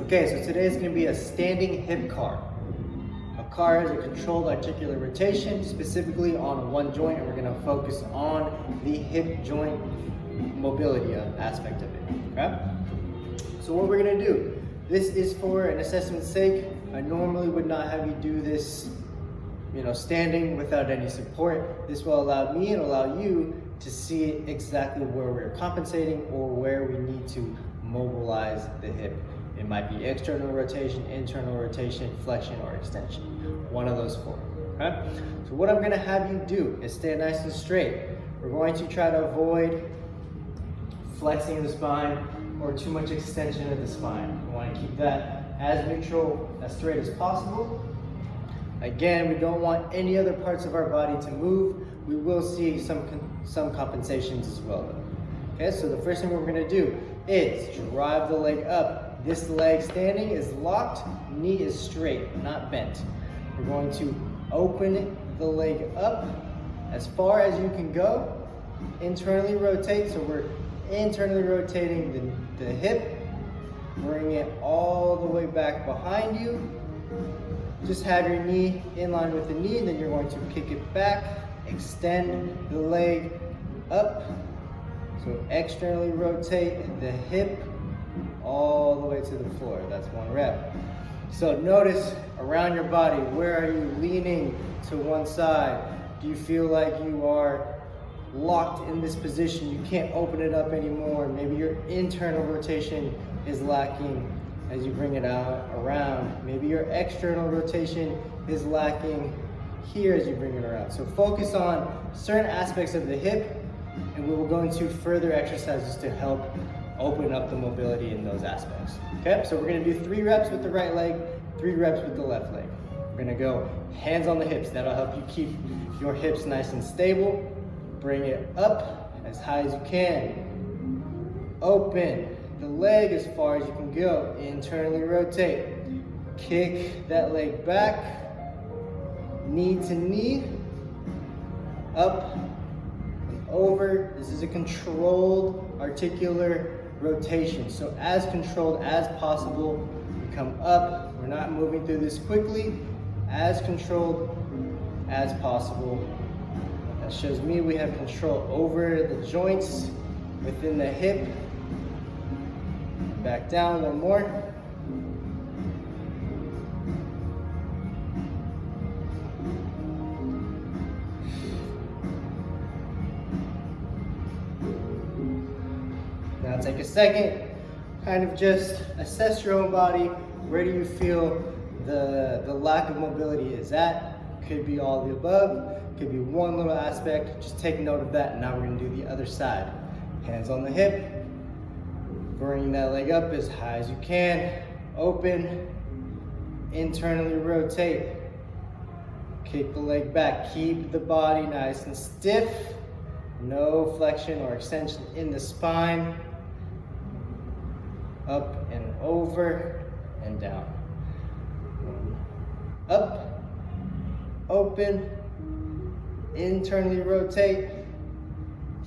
Okay, so today is going to be a standing hip car. A car is a controlled articular rotation, specifically on one joint, and we're going to focus on the hip joint mobility aspect of it. Okay? So what we're going to do, this is for an assessment's sake. I normally would not have you do this, standing without any support. This will allow me and allow you to see exactly where we're compensating or where we need to mobilize the hip. It might be external rotation, internal rotation, flexion, or extension. One of those four. Okay? So what I'm going to have you do is stand nice and straight. We're going to try to avoid flexing the spine or too much extension of the spine. We want to keep that as neutral, as straight as possible. Again, we don't want any other parts of our body to move. We will see some compensations as well though. Okay, so the first thing we're going to do is drive the leg up. This leg standing is locked, knee is straight, not bent. We're going to open the leg up as far as you can go. Internally rotate, so we're internally rotating the hip. Bring it all the way back behind you. Just have your knee in line with the knee, and then you're going to kick it back, extend the leg up. So externally rotate the hip all the way to the floor. That's one rep. So notice around your body, where are you leaning to one side? Do you feel like you are locked in this position? You can't open it up anymore. Maybe your internal rotation is lacking as you bring it out around. Maybe your external rotation is lacking here as you bring it around. So focus on certain aspects of the hip, and we will go into further exercises to help open up the mobility in those aspects. Okay, so we're gonna do 3 reps with the right leg, 3 reps with the left leg. We're gonna go hands on the hips. That'll help you keep your hips nice and stable. Bring it up as high as you can. Open the leg as far as you can go. Internally rotate. Kick that leg back. Knee to knee. Up and over. This is a controlled articular rotation. So as controlled as possible. We come up. We're not moving through this quickly. As controlled as possible. That shows me we have control over the joints within the hip. Back down, one more. Now take a second, kind of just assess your own body. Where do you feel the lack of mobility is at? Could be all the above, could be one little aspect. Just take note of that. Now we're gonna do the other side. Hands on the hip. Bring that leg up as high as you can. Open, internally rotate. Kick the leg back. Keep the body nice and stiff. No flexion or extension in the spine. Up and over and down. Up, open, internally rotate.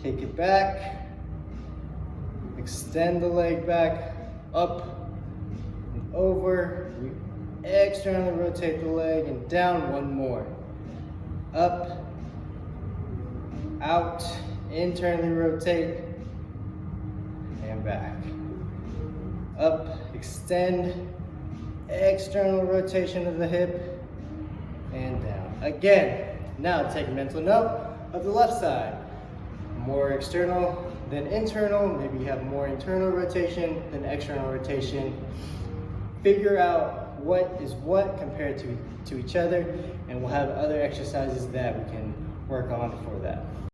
Kick it back. Extend the leg back, up and over. We externally rotate the leg and down. One more. Up, out, internally rotate, and back. Up, extend, external rotation of the hip, and down. Again, now take mental note of the left side. More external than internal. Maybe you have more internal rotation than external rotation. Figure out what is what compared to each other, and we'll have other exercises that we can work on for that.